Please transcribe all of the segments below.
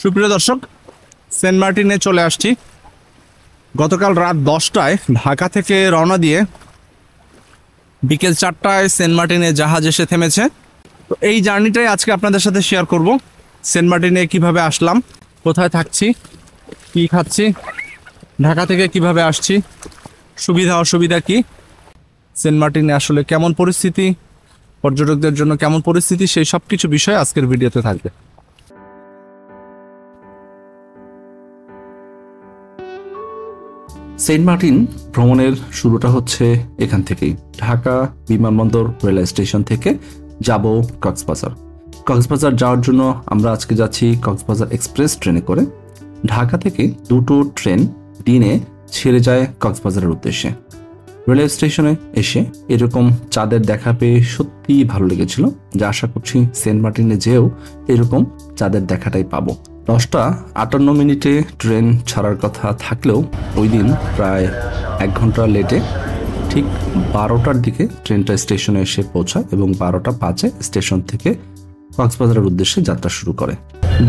সুপ্রিয় দর্শক, সেন্ট মার্টিনে চলে আসছি। গতকাল রাত 10টায় ঢাকা থেকে রওনা দিয়ে বিকেল 4টায় সেন্ট মার্টিনে জাহাজ এসে থেমেছে। তো এই জার্নিটাই আজকে আপনাদের সাথে শেয়ার করব। সেন্ট মার্টিনে কিভাবে আসলাম, কোথায় থাকছি, কি খাচ্ছি, ঢাকা থেকে কিভাবে আসছি, সুবিধা অসুবিধা কি, সেন্ট মার্টিনে আসলে কেমন পরিস্থিতি, পর্যটকদের জন্য কেমন পরিস্থিতি, সেই সব কিছু বিষয় আজকের ভিডিওতে থাকবে। সেন্ট মার্টিন ভ্রমণের শুরুটা হচ্ছে এখান থেকেই। ঢাকা বিমানবন্দর রেলওয়ে স্টেশন থেকে যাব কক্সবাজার। কক্সবাজার যাওয়ার জন্য আমরা আজকে যাচ্ছি কক্সবাজার এক্সপ্রেস ট্রেনে করে। ঢাকা থেকে দুটো ট্রেন দিনে ছেড়ে যায় কক্সবাজারের উদ্দেশ্যে। রেলওয়ে স্টেশনে এসে এরকম চাঁদের দেখা পেয়ে সত্যিই ভালো লেগেছিল, যা আশা করছি সেন্ট মার্টিনে যেও এরকম চাঁদের দেখাটাই পাবো। 10:58 ট্রেন ছাড়ার কথা থাকলেও ওই দিন প্রায় 1 ঘন্টা লেটে ঠিক 12টার দিকে ট্রেনটা স্টেশনে এসে পৌঁছায় এবং 12:05 স্টেশন থেকে কক্সবাজারের উদ্দেশ্যে যাত্রা শুরু করে।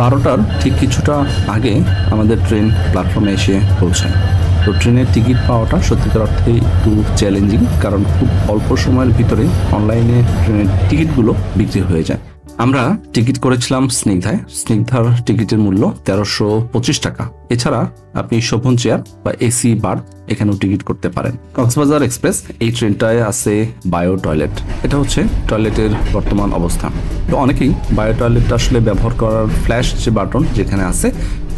12টার ঠিক কিছুটা আগে আমাদের ট্রেন প্ল্যাটফর্মে এসে পৌঁছায়। তো ট্রেনের টিকিট পাওয়াটা সত্যিকার অর্থে একটু চ্যালেঞ্জিং, কারণ খুব অল্প সময়ের ভিতরে অনলাইনে ট্রেনের টিকিটগুলো বিক্রি হয়ে যায়। আমরা টিকিট করেছিলাম স্নিগ্ধার টিকিটের মূল্য 1325 টাকা। এছাড়া আপনি শোভন চেয়ার বা এসি বার্থ এখানেও টিকিট করতে পারেন। কক্সবাজার এক্সপ্রেস এই ট্রেনটায় আছে বায়ো টয়লেট। এটা হচ্ছে টয়লেটের বর্তমান অবস্থা। তো অনেকেই বায়ো টয়লেটটা আসলে ব্যবহার করার ফ্ল্যাশ যে বাটন যেখানে আছে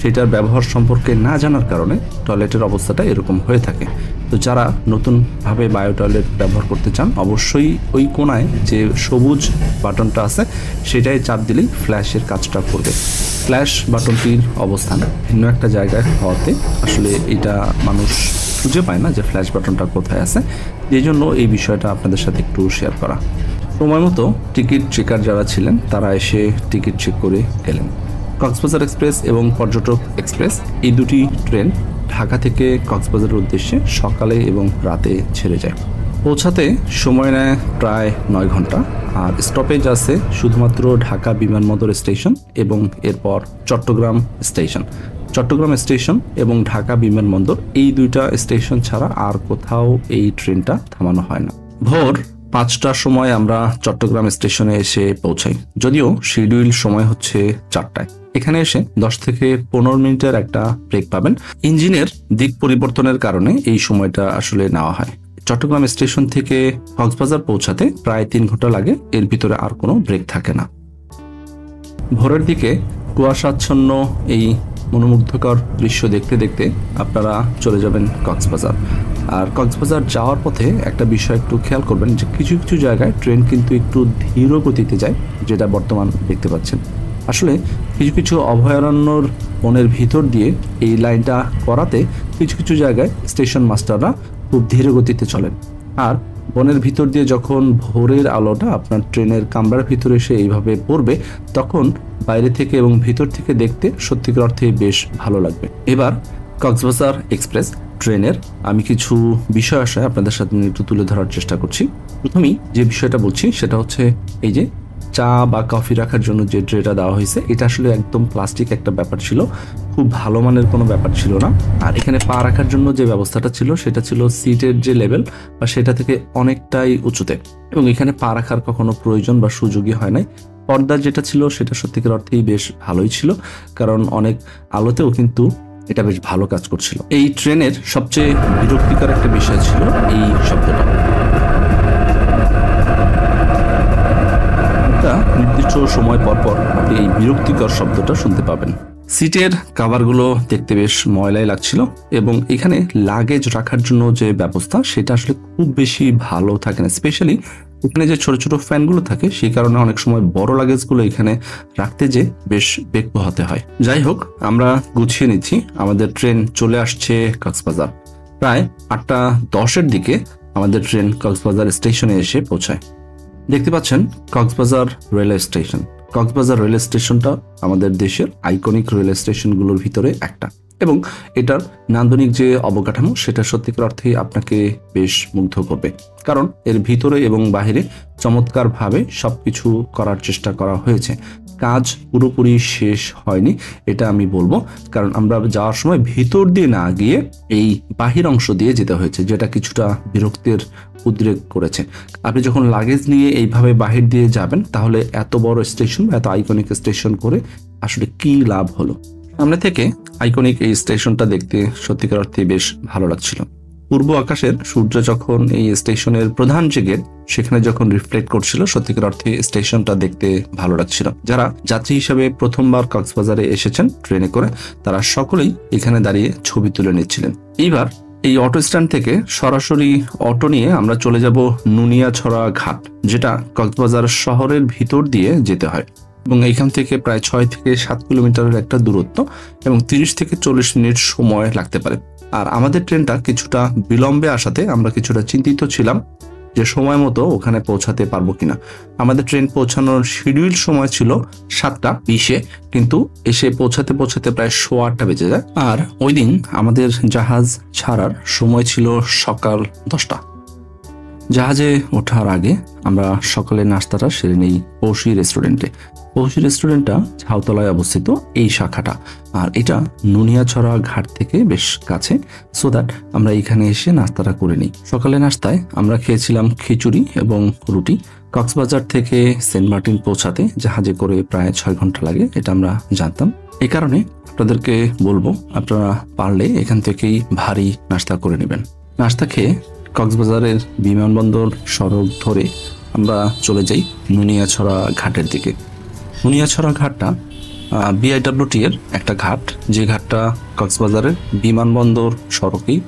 সেটার ব্যবহার সম্পর্কে না জানার কারণে টয়লেটের অবস্থাটা এরকম হয়ে থাকে। তো যারা নতুনভাবে বায়ো টয়লেট ব্যবহার করতে চান, অবশ্যই ওই কোণায় যে সবুজ বাটনটা আছে সেটাই চাপ দিলেই ফ্ল্যাশের কাজটা করবে। ফ্ল্যাশ বাটনটির অবস্থান ভিন্ন একটা জায়গায় হওয়াতে আসলে এটা মানুষ খুঁজে পায় না যে ফ্ল্যাশ বাটনটা কোথায় আছে। এই জন্য এই বিষয়টা আপনাদের সাথে একটু শেয়ার করা। সময় মতো টিকিট চেকার যারা ছিলেন তারা এসে টিকিট চেক করে গেলেন। কক্সবাজার এক্সপ্রেস এবং পর্যটক এক্সপ্রেস এই দুটি ট্রেন ঢাকা থেকে কক্সবাজারের উদ্দেশ্যে সকালে এবং রাতে ছেড়ে যায়। পৌঁছাতে সময় নেয় প্রায় 9 ঘন্টা। আর স্টপেজ আছে শুধুমাত্র ঢাকা বিমানবন্দর স্টেশন এবং এরপর চট্টগ্রাম স্টেশন এবং ঢাকা বিমানবন্দর, এই দুইটা স্টেশন ছাড়া আর কোথাও এই ট্রেনটা থামানো হয় না। ভোর 5টার সময় আমরা চট্টগ্রাম স্টেশনে এসে পৌঁছাই, যদিও শিডিউল সময় হচ্ছে 4টায়। এখানে এসে 10 থেকে 15 মিনিটের একটা ব্রেক পাবেন। ইঞ্জিনের দিক পরিবর্তনের কারণে এই সময়টা আসলে নেওয়া হয়। চট্টগ্রাম স্টেশন থেকে কক্সবাজার পৌঁছাতে প্রায় 3 ঘন্টা লাগে, এর ভিতরে আর কোনো ব্রেক থাকে না। ভোরের দিকে কুয়াশাচ্ছন্ন এই মনোমুগ্ধকর দৃশ্য দেখতে দেখতে আপনারা চলে যাবেন কক্সবাজার। আর কক্সবাজার যাওয়ার পথে একটা বিষয় একটু খেয়াল করবেন যে কিছু কিছু জায়গায় ট্রেন কিন্তু একটু ধীর গতিতে যায়, যেটা বর্তমান দেখতে পাচ্ছেন। আসলে কিছু কিছু অভয়ারণ্যর বনের ভিতর দিয়ে এই লাইনটা করাতে কিছু কিছু জায়গায় স্টেশন মাস্টাররা খুব ধীর গতিতে চলেন। আর বনের ভিতর দিয়ে যখন ভোরের আলোটা আপনার ট্রেনের কামরার ভিতরে এসে এইভাবে পড়বে, তখন বাইরে থেকে এবং ভিতর থেকে দেখতে সত্যিকার অর্থে বেশ ভালো লাগবে। এবার কক্সবাজার এক্সপ্রেস ট্রেনের আমি কিছু বিষয় আশায় আপনাদের সাথে একটু তুলে ধরার চেষ্টা করছি। প্রথমেই যে বিষয়টা বলছি সেটা হচ্ছে এই যে চা বা কফি রাখার জন্য যে ট্রেটা দেওয়া হয়েছে, এটা আসলে একদম প্লাস্টিক একটা ব্যাপার ছিল, খুব ভালো মানের কোনো ব্যাপার ছিল না। আর এখানে পা রাখার জন্য যে ব্যবস্থাটা ছিল সেটা ছিল সিটের যে লেভেল বা সেটা থেকে অনেকটাই উঁচুতে, এবং এখানে পা রাখার কখনো প্রয়োজন বা সুযোগই হয় নাই। পর্দা যেটা ছিল সেটা সত্যিকার অর্থেই বেশ ভালোই ছিল, কারণ অনেক আলোতেও কিন্তু এটা বেশ ভালো কাজ করছিল। এই ট্রেনের সবচেয়ে বিরক্তিকর একটা বিষয় ছিল এই শব্দটা। নির্দিষ্ট সময় পর পর আপনি এই বিরক্তিকর শব্দটা শুনতে পাবেন। সিটের কাভারগুলো দেখতে বেশ ময়লাই লাগছিল, এবং এখানে লাগেজ রাখার জন্য যে ব্যবস্থা সেটা আসলে খুব বেশি ভালো থাকে না। স্পেশালি এখানে যে ছোট ছোট ফ্যানগুলো থাকে সেই কারণে অনেক সময় বড় লাগেজগুলো এখানে রাখতে যে বেশ বেগ পোহাতে হয়। যাই হোক, আমরা গুছিয়ে নিচ্ছি। আমাদের ট্রেন চলে আসছে কক্সবাজার। প্রায় 8:10-এর দিকে আমাদের ট্রেন কক্সবাজার স্টেশনে এসে পৌঁছায়। দেখতে পাচ্ছেন Cox's Bazar railway station. Cox's Bazar railway স্টেশনটা আমাদের দেশের আইকনিক রেলওয়ে স্টেশনগুলোর ভিতরে একটা, এবং এটার নান্দনিক যে অবকাঠামো সেটা সত্যিকার অর্থে আপনাকে বেশ মুগ্ধ করবে, কারণ এর ভিতরে এবং বাহিরে চমৎকারভাবে সবকিছু করার চেষ্টা করা হয়েছে। কাজ পুরোপুরি শেষ হয়নি এটা আমি বলবো, কারণ আমরা যাওয়ার সময় ভিতর দিয়ে না গিয়ে এই বাহির অংশ দিয়ে যেতে হয়েছে, যেটা কিছুটা বিরক্তির উদ্রেক করেছে। আপনি যখন লাগেজ নিয়ে এইভাবে বাহির দিয়ে যাবেন তাহলে এত বড় স্টেশন, এত আইকনিক স্টেশন করে আসলে কি লাভ হলো? সামনে থেকে আইকনিক এই স্টেশনটা দেখতে সত্যিকার অর্থে বেশ ভালো লাগছিল। পূর্ব আকাশের সূর্য যখন এই স্টেশনের প্রধান যে গেট সেখানে যখন রিফ্লেক্ট করছিল, সত্যিকার অর্থে স্টেশনটা দেখতে ভালো লাগছিল। যারা যাত্রী হিসেবে প্রথমবার কক্সবাজারে এসেছেন ট্রেনে করে, তারা সকলেই এখানে দাঁড়িয়ে ছবি তুলে নিচ্ছিলেন। এইবার এই অটো স্ট্যান্ড থেকে সরাসরি অটো নিয়ে আমরা চলে যাব নুনিয়াছড়া ঘাট, যেটা কক্সবাজার শহরের ভিতর দিয়ে যেতে হয় এবং এইখান থেকে প্রায় 6 থেকে 7 কিলোমিটারের একটা দূরত্ব এবং 30 থেকে 40 মিনিট সময় লাগতে পারে। আর আমাদের ট্রেনটা কিছুটা বিলম্বে আসাতে আমরা কিছুটা চিন্তিত ছিলাম যে সময় মতো ওখানে পৌঁছাতে পারবো কিনা। আমাদের ট্রেন পৌঁছানোর শিডিউল সময় ছিল 7:20, কিন্তু এসে পৌঁছাতে পৌঁছাতে প্রায় 8:15 বেজে যায়। আর ওই দিন আমাদের জাহাজ ছাড়ার সময় ছিল সকাল 10টা। জাহাজে ওঠার আগে আমরা সকালে নাস্তাটা সেরে নেই পৌষি রেস্টুরেন্টে। পৌষি রেস্টুরেন্টটা ঝাউতলায় অবস্থিত এই শাখাটা, আর এটা নুনিয়াছড়া ঘাট থেকে বেশ কাছে, সো দ্যাট আমরা এখানে এসে নাস্তাটা করে নিই। সকালে নাস্তায় আমরা খেয়েছিলাম খিচুড়ি এবং রুটি। কক্সবাজার থেকে সেন্ট মার্টিন পৌঁছাতে জাহাজে করে প্রায় 6 ঘন্টা লাগে, এটা আমরা জানতাম। এই কারণে আপনাদেরকে বলবো আপনারা পারলে এখান থেকেই ভারী নাস্তা করে নেবেন। নাস্তা খেয়ে কক্সবাজারের বিমানবন্দর সড়ক ধরে আমরা চলে যাই নুনিয়াছড়া ঘাটের দিকে। নুনিয়াছড়া ঘাটটা বিআইডব্লিউটি এর একটা ঘাট, যে ঘাটটা কক্সবাজারের বিমানবন্দর সড়কেই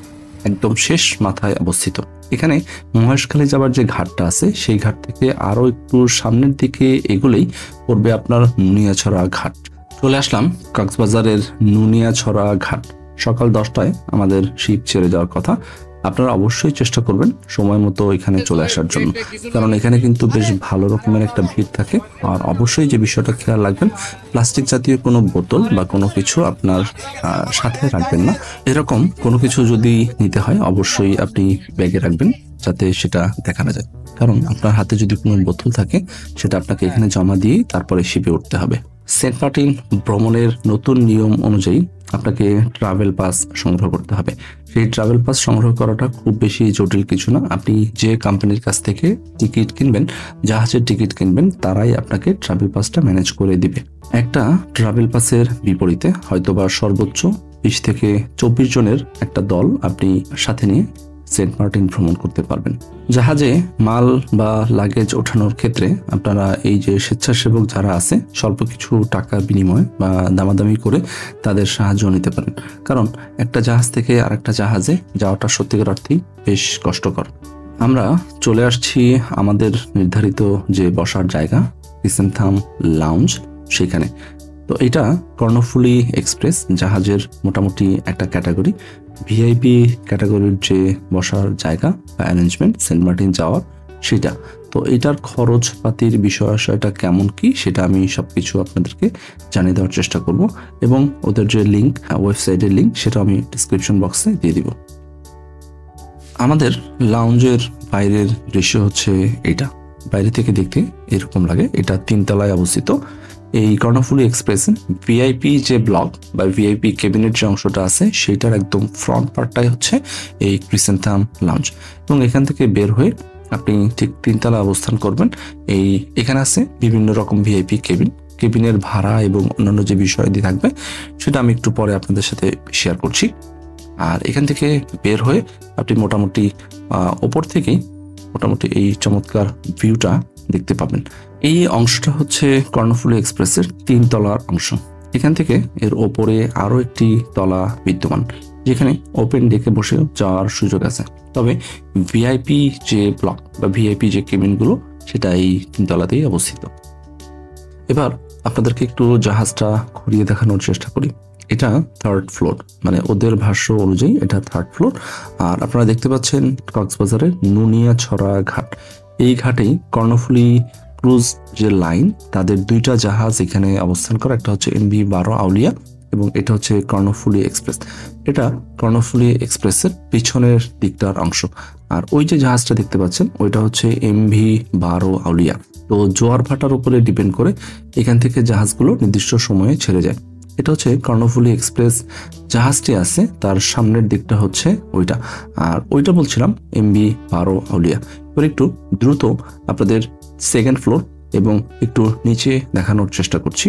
একদম শেষ মাথায় অবস্থিত। এখানে মহেশখালী যাবার যে ঘাটটা আছে সেই ঘাট থেকে আরো একটু সামনের দিকে এগুলেই পড়বে আপনার নুনিয়াছড়া ঘাট। চলে আসলাম কক্সবাজারের নুনিয়াছড়া ঘাট। সকাল 10টায় আমাদের শিপ ছেড়ে যাওয়ার কথা। আপনারা অবশ্যই চেষ্টা করবেন সময় মতো এখানে চলে আসার জন্য, কারণ এখানে কিন্তু বেশ ভালো রকমের একটা ভিড় থাকে। আর অবশ্যই যে বিষয়টা খেয়াল রাখবেন, প্লাস্টিক জাতীয় কোনো বোতল বা কোনো কিছু আপনার সাথে রাখবেন না। এরকম কোনো কিছু যদি নিতে হয় অবশ্যই আপনি ব্যাগে রাখবেন, যাতে সেটা দেখা না যায়, কারণ আপনার হাতে যদি কোনো বোতল থাকে সেটা আপনাকে এখানে জমা দিয়ে তারপরে শিপে উঠতে হবে। সেন্ট মার্টিন ভ্রমণের নতুন নিয়ম অনুযায়ী আপনাকে ট্রাভেল পাস সংগ্রহ করতে হবে। সেই ট্রাভেল পাস সংগ্রহ করাটা খুব বেশি জটিল কিছু না। আপনি যে কোম্পানির কাছ থেকে টিকিট কিনবেন, জাহাজের টিকিট কিনবেন, তারাই আপনাকে ট্রাভেল পাসটা ম্যানেজ করে দিবে। একটা ট্রাভেল পাসের বিপরীতে হয়তোবা সর্বোচ্চ 20 থেকে 24 জনের একটা দল আপনি সাথে নিয়ে সেন্ট মার্টিন ভ্রমণ করতে পারবেন। জাহাজে মাল বা লাগেজ ওঠানোর ক্ষেত্রে আপনারা এই যে স্বেচ্ছাসেবক যারা আছে, স্বল্প কিছু টাকার বিনিময়ে বা দামাদামি করে তাদের সাহায্য নিতে পারেন, কারণ একটা জাহাজ থেকে আরেকটা জাহাজে যাওয়াটা সত্যিকার অর্থেই বেশ কষ্টকর। আমরা চলে আসছি আমাদের নির্ধারিত যে বসার জায়গা ক্রিসেন্থাম লাউঞ্জ, সেখানে। তো এটা কর্ণফুলী এক্সপ্রেস জাহাজের মোটামুটি একটা ক্যাটাগরি। ভিআইপি ক্যাটাগরির যে বসার জায়গা বা অ্যারেঞ্জমেন্ট সেন্ট মার্টিন যাওয়ার, সেটা। তো এটার খরচপাতির বিষয়টা কেমন কি সেটা আমি সবকিছু আপনাদেরকে জানিয়ে দেওয়ার চেষ্টা করব, এবং ওদের যে লিঙ্ক, ওয়েবসাইটের লিঙ্ক, সেটা আমি ডিসক্রিপশন বক্সে দিয়ে দিব। আমাদের লাউঞ্জের বাইরের দৃশ্য হচ্ছে এটা। বাইরে থেকে দেখতে এরকম লাগে। এটা 3 তলায় অবস্থিত। এই কর্ণফুলী এক্সপ্রেসে ভিআইপি যে ব্লক বা ভিআইপি ক্যাবিনেট যে অংশটা আছে সেটার একদম ফ্রন্ট পার্টটাই হচ্ছে এই ক্রিসেন্থাম লাউঞ্জ, এবং এখান থেকে বের হয়ে আপনি ঠিক 3 তলা অবস্থান করবেন। এখানে আছে বিভিন্ন রকম ভিআইপি কেবিনের ভাড়া এবং অন্যান্য যে বিষয়াদি থাকবে সেটা আমি একটু পরে আপনাদের সাথে শেয়ার করছি। আর এখান থেকে বের হয়ে আপনি মোটামুটি ওপর থেকেই মোটামুটি এই চমৎকার ভিউটা দেখতে পাবেন। এই অংশটা হচ্ছে কর্ণফুলী এক্সপ্রেসের 3 তলার অংশ। এখান থেকে এর ওপরে আরো একটি তলা বিদ্যমান, যেখানে ওপেন ডেকে বসে যাওয়ার সুযোগ আছে। তবে ভিআইপি যে ব্লক বা ভিআইপি যে কেবিনগুলো সেটা এই 3 তলাতেই অবস্থিত। এবার আপনাদেরকে একটু জাহাজটা ঘুরিয়ে দেখানোর চেষ্টা করি। এটা 3rd ফ্লোর, মানে ওদের ভাষ্য অনুযায়ী এটা 3rd ফ্লোর। আর আপনারা দেখতে পাচ্ছেন কক্সবাজারের নুনিয়াছড়া ঘাট। এই ঘাটেই কর্ণফুলী ক্রুজ যে লাইন, তাদের 2টা জাহাজ এখানে অবস্থান করে। একটা হচ্ছে NV-12 আউলিয়া এবং এটা হচ্ছে কর্ণফুলী এক্সপ্রেস। এটা কর্ণফুলী এক্সপ্রেসের পিছনের দিকটার অংশ। আর ওই যে জাহাজটা দেখতে পাচ্ছেন ওইটা হচ্ছে MV-12 আউলিয়া। তো জোয়ার ভাটার উপরে ডিপেন্ড করে এখান থেকে জাহাজগুলো নির্দিষ্ট সময়ে ছেড়ে যায়। এটা হচ্ছে কর্ণফুলী এক্সপ্রেস জাহাজটি আছে তার সামনের দিকটা হচ্ছে ওইটা, আর ওইটা বলছিলাম MV-12 আউলিয়া। এবার একটু দ্রুত আপনাদের সেকেন্ড ফ্লোর এবং একটু নিচে দেখানোর চেষ্টা করছি।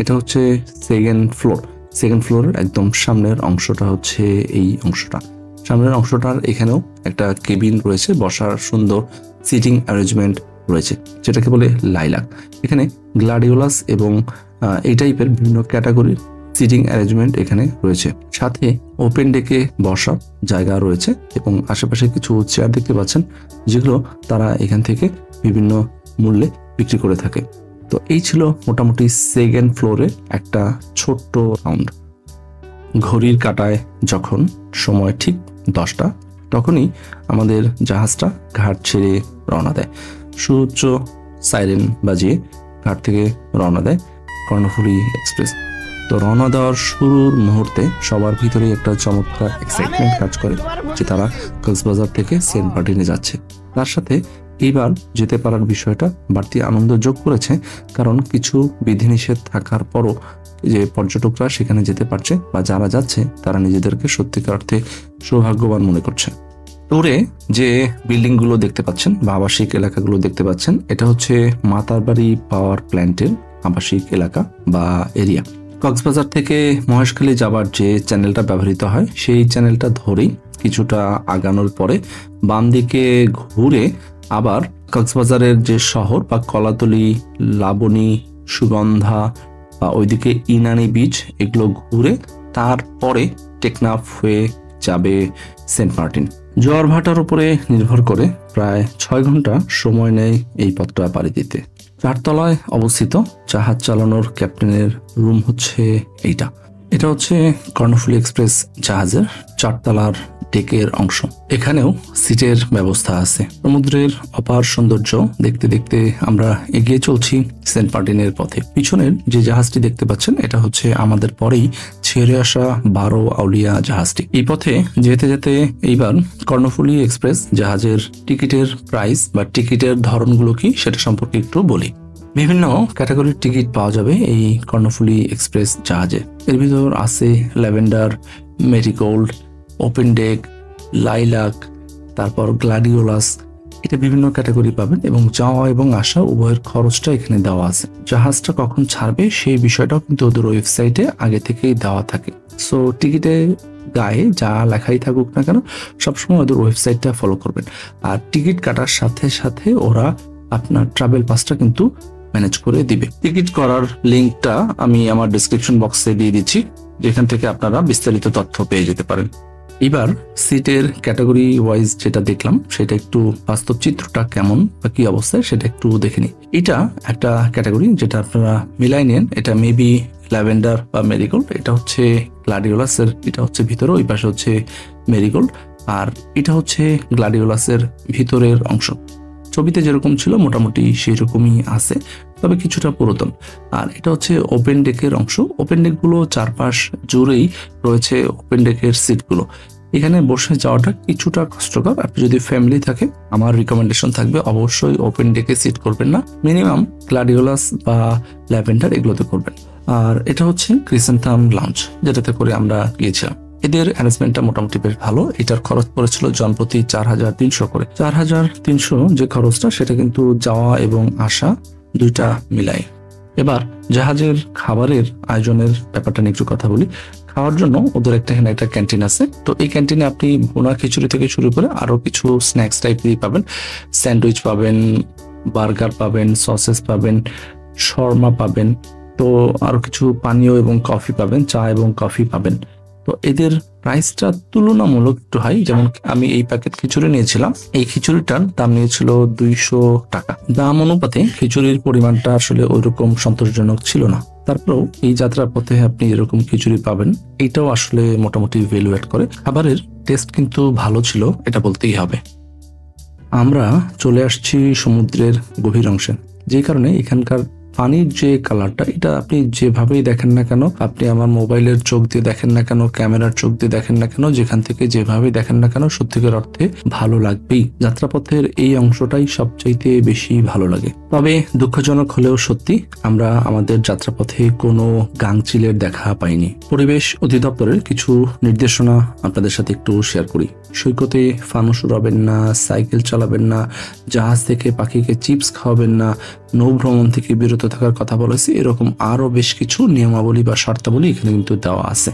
এটা হচ্ছে সেকেন্ড ফ্লোর। সেকেন্ড ফ্লোরের একদম সামনের অংশটা হচ্ছে এই অংশটা। সামনের অংশটার এখানেও একটা কেবিন রয়েছে, বসার সুন্দর সিটিং অ্যারেঞ্জমেন্ট রয়েছে, যেটাকে বলে লাইলাক। এখানে গ্লাডিওলাস এবং এই টাইপের বিভিন্ন ক্যাটাগরির সিটিং অ্যারেঞ্জমেন্ট এখানে রয়েছে। সাথে ওপেন ডেকে বসার জায়গা রয়েছে এবং আশেপাশে কিছু চেয়ার দেখতে পাচ্ছেন, যেগুলো তারা এখান থেকে বিভিন্ন মূল্যে বিক্রি করে থাকে। তো এই ছিল মোটামুটি সেকেন্ড ফ্লোরে একটা ছোট্ট রাউন্ড। ঘড়ির কাঁটায় যখন সময় ঠিক 10টা, তখনই আমাদের জাহাজটা ঘাট ছেড়ে রওনা দেয়। সুউচ্চ সাইরেন বাজিয়ে ঘাট থেকে রওনা দেয় কর্ণফুলী এক্সপ্রেস। তো রওনা দেওয়ার শুরুর মুহূর্তে সবার ভিতরে একটা চমৎকার এক্সাইটমেন্ট কাজ করে যে তারা কক্সবাজার থেকে সেন্ট মার্টিনে যাচ্ছে। তার সাথে এইবার যেতে পারার বিষয়টা বাড়তি আনন্দ যোগ করেছে, কারণ কিছু বিধিনিষেধ থাকার পরও যে পর্যটকরা সেখানে যেতে পারছে বা যারা যাচ্ছে তারা নিজেদেরকে সত্যিকার অর্থে সৌভাগ্যবান মনে করছে। ট্যুরে যে বিল্ডিং গুলো দেখতে পাচ্ছেন বা আবাসিক এলাকাগুলো দেখতে পাচ্ছেন, এটা হচ্ছে মাতারবাড়ি পাওয়ার প্ল্যান্টের আবাসিক এলাকা বা এরিয়া। কক্সবাজার থেকে মহেশখালী যাবার যে চ্যানেলটা ব্যবহৃত হয় সেই চ্যানেলটা ধরেই কিছুটা আগানোর পরে বাম দিকে ঘুরে আবার কক্সবাজারের যে শহর বা কলাতলি, লাবণী, সুগন্ধা বা ওইদিকে ইনানি বিচ, এগুলো ঘুরে তারপরে টেকনাফ হয়ে যাবে সেন্ট মার্টিন। জোয়ার ভাটার উপরে নির্ভর করে প্রায় 6 ঘন্টা সময় নেয় এই পথটা পাড়ি দিতে। 4 তলায় অবস্থিত জাহাজ চালানোর ক্যাপ্টেনের রুম হচ্ছে এইটা। এটা হচ্ছে কর্ণফুলী এক্সপ্রেস জাহাজের 4 তলার ডেকের অংশ। এখানেও সিটের ব্যবস্থা আছে। সমুদ্রের অপার সৌন্দর্য দেখতে দেখতে আমরা এগিয়ে চলছি সেন্ট মার্টিনের পথে। পিছনের যে জাহাজটি দেখতে পাচ্ছেন এটা হচ্ছে আমাদের পরেই ছেড়ে আসা 12 আউলিয়া জাহাজটি। এই পথে যেতে যেতে এইবার কর্ণফুলী এক্সপ্রেস জাহাজের টিকিটের প্রাইস বা টিকিটের ধরনগুলো কি সেটা সম্পর্কে একটু বলি। বিভিন্ন ক্যাটাগরির টিকিট পাওয়া যাবে এই কর্ণফুলী এক্সপ্রেস জাহাজে। এর ভিতর আছে lavender, marigold, open day, lilac, তারপর গ্লাডিওলাস। এটা বিভিন্ন ক্যাটাগরি পাবেন এবং যাওয়া এবং আসা উভয়ের খরচটা এখানে দেওয়া আছে। জাহাজটা কখন ছাড়বে সেই বিষয়টাও কিন্তু ওদের ওয়েবসাইটে আগে থেকেই দেওয়া থাকে। সো টিকিটে গায়ে যা লেখাই থাকুক না কেন সবসময় ওদের ওয়েবসাইটটা ফলো করবেন। আর টিকিট কাটার সাথে সাথে ওরা আপনার ট্রাভেল পাসটা কিন্তু ম্যানেজ করে দিবে। টিকিট করার লিঙ্কটা আমি আমার ডেসক্রিপশন বক্সে দিয়ে দিচ্ছি, যেখান থেকে আপনারা বিস্তারিত তথ্য পেয়ে যেতে পারেন। এবার সিটের ক্যাটাগরি ওয়াইজ যেটা দেখলাম সেটা একটু বাস্তব চিত্রটা কেমন বা কি অবস্থায় সেটা একটু দেখে নিই। এটা একটা ক্যাটাগরি যেটা আপনারা মিলাই নেন। এটা মেবি ল্যাভেন্ডার বা মেরিগোল্ড। এটা হচ্ছে গ্লাডিওলাসের, এটা হচ্ছে ভিতরে, ওই পাশে হচ্ছে মেরিগোল্ড, আর এটা হচ্ছে গ্লাডিওলাসের ভিতরের অংশ। ছবিতে যেরকম ছিল মোটামুটি সেই রকমই আছে, তবে কিছুটা পুরাতন। আর এটা হচ্ছে ওপেন ডেকের অংশ। ওপেন ডেকগুলো চারপাশ জুড়েই রয়েছে ওপেন ডেকের সিটগুলো। এখানে বসে যাওয়াটা কিছুটা কষ্টকর। আপনি যদি ফ্যামিলি থাকে আমার রিকমেন্ডেশন থাকবে অবশ্যই ওপেন ডেকে সিট করবেন না, মিনিমাম গ্লাডিওলাস বা ল্যাভেন্ডার এগুলোতে করবেন। আর এটা হচ্ছে ক্রিসেন্থাম লাউঞ্জ, যেটাতে করে আমরা গিয়েছিলাম। এদের অ্যারেঞ্জমেন্টটা মোটামুটি বেশ ভালো। এটার খরচ পড়েছিল জনপ্রতি 4300 করে। 4300 যে খরচটা সেটা কিন্তু যাওয়া এবং আসা দুইটা মিলাই। এবার জাহাজের খাবারের আয়োজনের ব্যাপারটা নিয়ে একটু কথা বলি। খাওয়ার জন্য ওদের এখানে একটা ক্যান্টিন আছে। তো এই ক্যান্টিনে আপনি ভুনা খিচুড়ি থেকে শুরু করে আরো কিছু স্ন্যাক্স টাইপেরই পাবেন। স্যান্ডউইচ পাবেন, বার্গার পাবেন, সসেস পাবেন, শর্মা পাবেন, তো আরো কিছু পানীয় এবং কফি পাবেন, চা এবং কফি পাবেন। তো এদের প্রাইসটা তুলনামূলক একটু হাই। যেমন আমি এই প্যাকেট খিচুড়ি নিয়েছিলাম, এই খিচুড়িটার দাম নিয়েছিল 200 টাকা। দাম অনুপাতে খিচুড়ির পরিমাণটা আসলে ওইরকম সন্তোষজনক ছিল না। তারপরেও এই যাত্রার পথে আপনি এরকম খিচুড়ি পাবেন, এইটাও আসলে মোটামুটি ভ্যালু অ্যাড করে। খাবারের টেস্ট কিন্তু ভালো ছিল, এটা বলতেই হবে। আমরা চলে আসছি সমুদ্রের গভীর অংশে, যে কারণে এখানকার পানির যে কালারটা, এটা আপনি যেভাবেই দেখেন না কেন, আপনি আমার মোবাইলের চোখ দিয়ে দেখেন না কেন, ক্যামেরার চোখ দিয়ে দেখেন না কেন, যেখান থেকে যেভাবেই দেখেন না কেন, সত্যিকার অর্থে ভালো লাগবেই। যাত্রাপথের এই অংশটাই সবচাইতে বেশি ভালো লাগে। তবে দুঃখজনক হলেও সত্যি, আমরা আমাদের যাত্রাপথে কোনো গাংচিলের দেখা পাইনি। পরিবেশ অধিদপ্তরের কিছু নির্দেশনা আপনাদের সাথে একটু শেয়ার করি। সৈকতে ফানুস উড়াবেন না, সাইকেল চালাবেন না, জাহাজ থেকে পাখিকে চিপস খাওয়াবেন না, নৌ ভ্রমণ থেকে বিরত থাকার কথা বলেছি। এরকম আরো বেশ কিছু নিয়মাবলী বা শর্তাবলী এখানে কিন্তু দেওয়া আছে।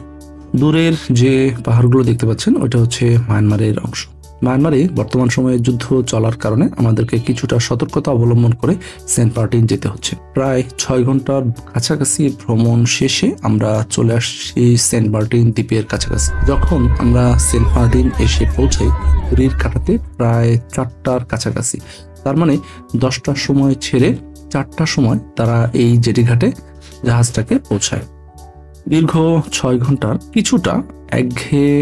দূরের যে পাহাড়গুলো দেখতে পাচ্ছেন, ওইটা হচ্ছে মায়ানমারের অংশ। মায়ানমারে বর্তমান সময়ে যুদ্ধ চলার কারণে আমাদেরকে কিছুটা সতর্কতা অবলম্বন করে সেন্ট মার্টিন যেতে হচ্ছে। প্রায় 6 ঘন্টার কাছাকাছি ভ্রমণ শেষে আমরা চলে আসছি সেন্ট মার্টিন দ্বীপের কাছাকাছি। যখন আমরা সেন্ট মার্টিন এসে পৌঁছাই, ঘড়ির কাঁটাতে প্রায় 4টার কাছাকাছি। তার মানে 10টার সময় ছেড়ে 4টার সময় তারা এই জেটিঘাটে জাহাজটাকে পৌঁছায়। দীর্ঘ 6 ঘন্টার কিছুটা একঘেয়ে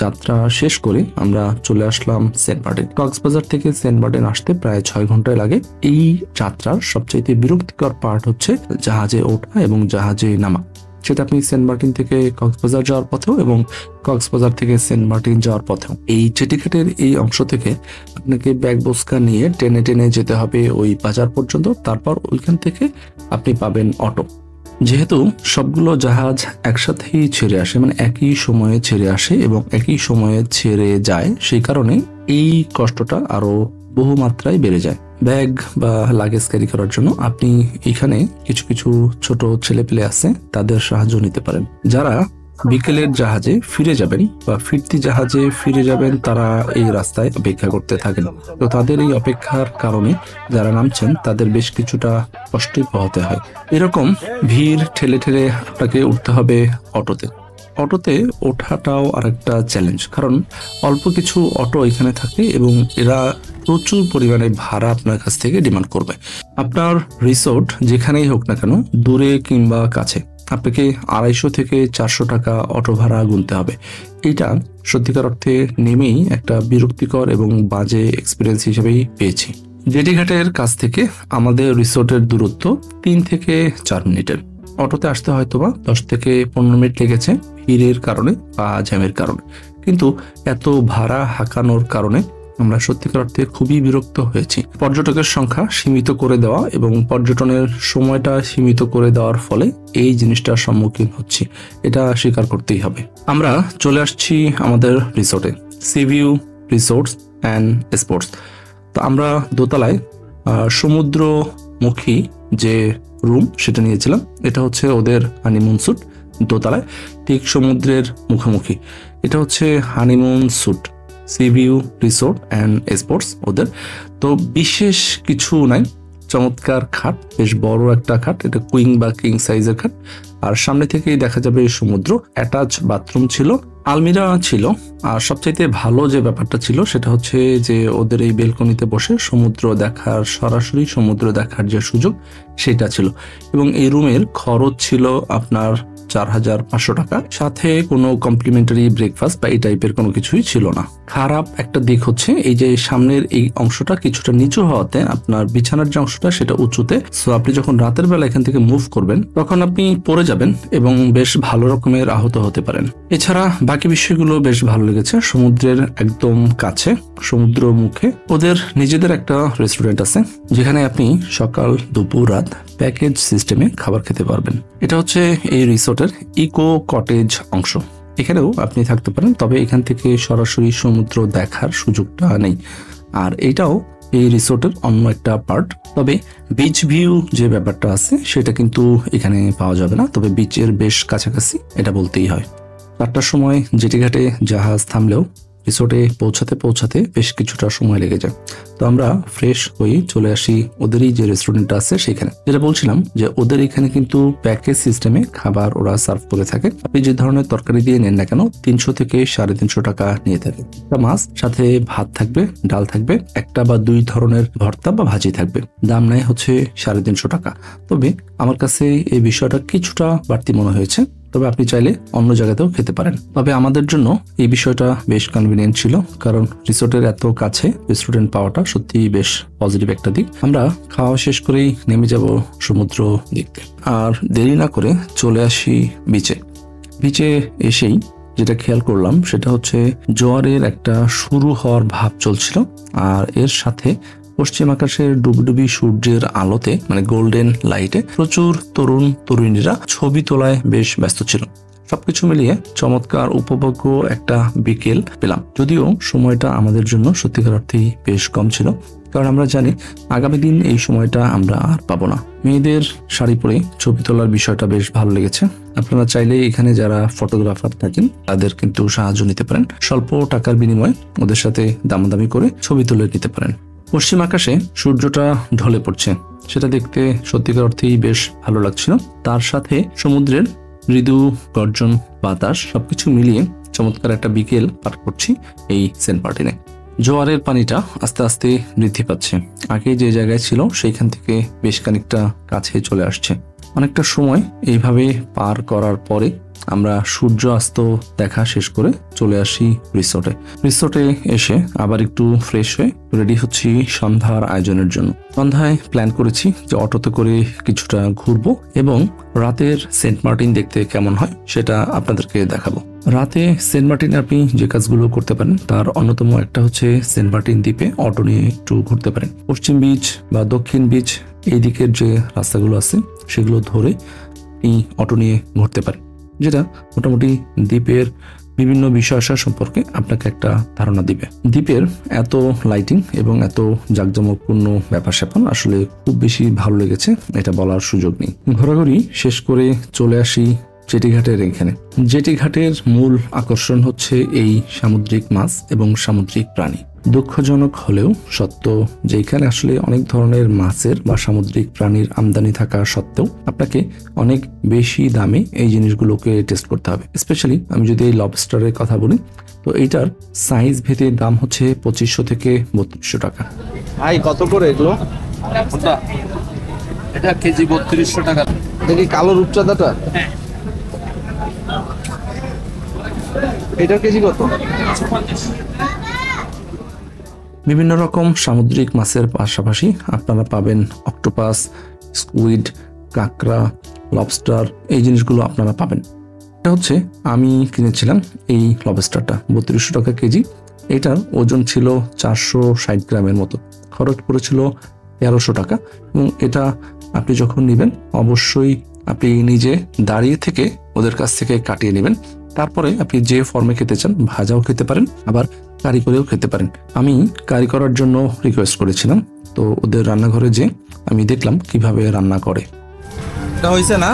যাত্রা শেষ করে আমরা চলে আসলাম সেন্ট মার্টিন। কক্সবাজার থেকে সেন্ট মার্টিন আসতে প্রায় 6 ঘন্টায় লাগে। এই যাত্রার সবচাইতে বিরক্তিকর পার্ট হচ্ছে জাহাজে ওঠা এবং জাহাজে নামা। সেটা আপনি সেন্ট মার্টিন থেকে কক্সবাজার যাওয়ার পথেও এবং কক্সবাজার থেকে সেন্ট মার্টিন যাওয়ার পথেও। এই জেটিঘাটের এই অংশ থেকে আপনাকে ব্যাগ বোসকা নিয়ে টেনে টেনে যেতে হবে ওই বাজার পর্যন্ত। তারপর ওইখান থেকে আপনি পাবেন অটো। যেহেতু সবগুলো জাহাজ একসাথেই ছেড়ে আসে, মানে একই সময়ে ছেড়ে আসে এবং একই সময়ে ছেড়ে যায়, সেই কারণে এই কষ্টটা আরো বহু মাত্রায় বেড়ে যায়। ব্যাগ বা লাগেজ ক্যারি করার জন্য আপনি এখানে কিছু কিছু ছোট ছেলেপেলে আছে, তাদের সাহায্য নিতে পারেন। যারা বিকেলের জাহাজে ফিরে যাবেন বা ফিরতি জাহাজে ফিরে যাবেন, তারা এই রাস্তায় অপেক্ষা করতে থাকেন। তো তাদের এই অপেক্ষার কারণে যারা নামছেন তাদের বেশ কিছুটা কষ্টই পোহাতে হয়। এরকম ভিড় ঠেলে ঠেলে আপনাকে উঠতে হবে অটোতে। অটোতে ওঠাটাও আরেকটা চ্যালেঞ্জ, কারণ অল্প কিছু অটো এখানে থাকে এবং এরা প্রচুর পরিমাণে ভাড়া আপনার কাছ থেকে ডিমান্ড করবে। আপনার রিসোর্ট যেখানেই হোক না কেন, দূরে কিংবা কাছে, আপনাকে 250 থেকে 400 টাকা অটো ভাড়া গুনতে হবে। এটা সত্যিকার অর্থে নেমেই একটা বিরক্তিকর এবং বাজে এক্সপিরিয়েন্স হিসেবেই পেয়েছি। জেটিঘাটের কাছ থেকে আমাদের রিসোর্টের দূরত্ব 3 থেকে 4 মিনিটের। অটোতে আসতে হয়তোবা 10 থেকে 15 মিনিট লেগেছে ভিড়ের কারণে বা জ্যামের কারণে, কিন্তু এত ভাড়া হাঁকানোর কারণে আমরা সত্যিকার অর্থে খুবই বিরক্ত হয়েছি। পর্যটকের সংখ্যা সীমিত করে দেওয়া এবং পর্যটনের সময়টা সীমিত করে দেওয়ার ফলে এই জিনিসটার সম্মুখীন হচ্ছি, এটা স্বীকার করতেই হবে। আমরা চলে আসছি আমাদের রিসোর্টে, সিভিউ রিসোর্টস অ্যান্ড স্পোর্টস। তো আমরা দোতলায় সমুদ্রমুখী যে রুম সেটা নিয়েছিলাম। এটা হচ্ছে ওদের হানিমুন স্যুট, দোতলায় ঠিক সমুদ্রের মুখোমুখি। এটা হচ্ছে honeymoon suite, seaview resort and sports ওদের। তো বিশেষ কিছু নাই, চমৎকার খাট, বেশ বড় একটা খাট, এটা কুইং বা কিং সাইজের খাট, আর সামনে থেকেই দেখা যাবে সমুদ্র। অ্যাটাচ বাথরুম ছিল, আলমিরা ছিল, আর সবচাইতে ভালো যে ব্যাপারটা ছিল সেটা হচ্ছে যে ওদের এই বেলকনিতে বসে সমুদ্র দেখার, সরাসরি সমুদ্র দেখার যে সুযোগ সেটা ছিল। এবং এই রুমের খরচ ছিল আপনার 4500 টাকা, সাথে কোনো কমপ্লিমেন্টারি ব্রেকফাস্ট বা এই টাইপের কোনো কিছুই ছিল না। খারাপ একটা দিক হচ্ছে এই যে সামনের এই অংশটা কিছুটা নিচু হওয়াতে আপনার বিছানার যে অংশটা সেটা উঁচুতে, সো আপনি যখন রাতের বেলা এখান থেকে মুভ করবেন তখন আপনি পড়ে যাবেন এবং বেশ ভালো রকমের আহত হতে পারেন। এছাড়া বাকি বিষয়গুলো বেশ ভালো লেগেছে। সমুদ্রের একদম কাছে, সমুদ্র মুখে ওদের নিজেদের একটা রেস্টুরেন্ট আছে, যেখানে আপনি সকাল দুপুর রাত প্যাকেজ সিস্টেমে খাবার খেতে পারবেন। এটা হচ্ছে এই রিসোর্টের ইকো কটেজ অংশ। এখানেও আপনি থাকতে পারেন, তবে এখান থেকে সরাসরি সমুদ্র দেখার সুযোগটা নেই। আর এটাও এই রিসোর্টের অন্য একটা পার্ট। তবে বিচ ভিউ যে ব্যাপারটা আছে সেটা কিন্তু এখানে পাওয়া যাবে না, তবে বিচের বেশ কাছাকাছি এটা বলতেই হয়। 4টার সময় জেটিঘাটে জাহাজ থামলেও রিসোর্টে পৌঁছাতে বেশ কিছুটা সময় লেগে যায়। তো আমরা ফ্রেশ হয়ে চলে আসি ওদেরই যে রেস্টুরেন্টটা আছে সেখানে। যেটা বলছিলাম যে ওদের এখানে কিন্তু প্যাকেজ সিস্টেমে খাবার ওরা সার্ভ করে থাকে। আপনি যে ধরনের তরকারি দিয়ে নেন না কেন 300 থেকে 350 টাকা নিয়ে থাকে। একটা মাছ, সাথে ভাত থাকবে, ডাল থাকবে, একটা বা 2 ধরনের ভর্তা বা ভাজি থাকবে। দাম নেয় হচ্ছে 350 টাকা। তবে আমার কাছে এই বিষয়টা কিছুটা বাড়তি মনে হয়েছে। তবে আপনি চাইলে অন্য জায়গাতেও খেতে পারেন। তবে আমাদের জন্য এই বিষয়টা বেশ কনভিনিয়েন্ট ছিল, কারণ রিসোর্টের এত কাছে রেস্টুরেন্ট পাওয়াটা সত্যি বেশ পজিটিভ একটা দিক। আমরা খাওয়া শেষ করেই নেমে যাব সমুদ্র দেখতে, আর দেরি না করে চলে আসি বিচে। বিচে এসেই যেটা খেয়াল করলাম সেটা হচ্ছে জোয়ারের একটা শুরু হওয়ার ভাব চলছিল, আর এর সাথে পশ্চিম আকাশের ডুবডুবি সূর্যের আলোতে মানে গোল্ডেন লাইটে প্রচুর তরুণ তরুণীরা ছবি তোলায় বেশ ব্যস্ত ছিল। সবকিছু মিলিয়ে চমৎকার উপভোগ্য একটা বিকেল পেলাম, যদিও সময়টা আমাদের জন্য সত্যিকার অর্থেই বেশ কম ছিল, কারণ আমরা জানি আগামী দিন এই সময়টা আমরা আর পাবো না। মেয়েদের শাড়ি পরে ছবি তোলার বিষয়টা বেশ ভালো লেগেছে। আপনারা চাইলে এখানে যারা ফটোগ্রাফার থাকেন তাদের কিন্তু সাহায্য নিতে পারেন, স্বল্প টাকার বিনিময়ে ওদের সাথে দামাদামি করে ছবি তুলে নিতে পারেন। পশ্চিম আকাশে সূর্যটা ঢলে পড়ছে, সেটা দেখতে সত্যিকার অর্থেই বেশ ভালো লাগছিল। তার সাথে সমুদ্রের মৃদু গর্জন, বাতাস সবকিছু মিলিয়ে চমৎকার একটা বিকেল পার করছি এই সেন্ট মার্টিনে। জোয়ারের পানিটা আস্তে আস্তে বৃদ্ধি পাচ্ছে, আগে যে জায়গায় ছিল সেইখান থেকে বেশ খানিকটা কাছে চলে আসছে। অনেকটা সময় এইভাবে পার করার পরে আমরা সূর্য অস্ত দেখা শেষ করে চলে আসি রিসোর্টে। রিসোর্টে এসে আবার একটু ফ্রেশ হয়ে রেডি হচ্ছি সন্ধ্যার আয়োজনের জন্য। সন্ধ্যায় প্ল্যান করেছি যে অটোতে করে কিছুটা ঘুরবো এবং রাতের সেন্ট মার্টিন দেখতে কেমন হয় সেটা আপনাদেরকে দেখাবো। রাতে সেন্ট মার্টিনে আপনি যে কাজগুলো করতে পারেন তার অন্যতম একটা হচ্ছে সেন্ট মার্টিন দ্বীপে অটো নিয়ে একটু ঘুরতে পারেন। পশ্চিম বিচ বা দক্ষিণ বিচ এই দিকের যে রাস্তাগুলো আছে সেগুলো ধরে এই অটো নিয়ে ঘুরতে পারেন, যেটা মোটামুটি দ্বীপের বিভিন্ন বিষয় সম্পর্কে আপনাকে একটা ধারণা দিবে। দ্বীপের এত লাইটিং এবং এত জাঁকজমকপূর্ণ ব্যাপার স্যাপার আসলে খুব বেশি ভালো লেগেছে, এটা বলার সুযোগ নেই। ঘোরাঘুরি শেষ করে চলে আসি জেটিঘাটের এখানে। জেটিঘাটের মূল আকর্ষণ হচ্ছে এই সামুদ্রিক মাছ এবং সামুদ্রিক প্রাণী। দুঃখজনক হলেও সত্য যে এখানে আসলে অনেক ধরনের মাছের বা সামুদ্রিক প্রাণীর আমদানি থাকা সত্ত্বেও আপনাকে অনেক বেশি দামে এই জিনিসগুলোকে টেস্ট করতে হবে। স্পেশালি আমি যদি এই লবস্টারের কথা বলি তো এইটার সাইজ ভেদে দাম হচ্ছে 2500 থেকে 3200 টাকা। ভাই কত করে এগুলো? এটা কেজি 3200 টাকা। এটা কি কালো রূপচাঁদাটা? এটার কেজি কত? বিভিন্ন রকম সামুদ্রিক মাছের পাশাপাশি আপনারা পাবেন অক্টোপাস, স্কুইড, কাঁকড়া, লবস্টার, এই জিনিসগুলো আপনারা পাবেন। এটা হচ্ছে আমি কিনেছিলাম এই লবস্টারটা 3200 টাকা কেজি। এটার ওজন ছিল 460 গ্রামের মতো, খরচ পড়েছিল 1300 টাকা। এবং এটা আপনি যখন নেবেন অবশ্যই আপনি নিজে দাঁড়িয়ে থেকে ওদের কাছ থেকে কাটিয়ে নেবেন। তারপরে আপনি যে ফর্মে খেতে চান, ভাজাও খেতে পারেন আবার কারি করেও খেতে পারেন। আমি কারি করার জন্য রিকোয়েস্ট করেছিলাম, তো ওদের রান্নাঘরে যে আমি দেখলাম কিভাবে রান্না করে। এটা হয়েছে না?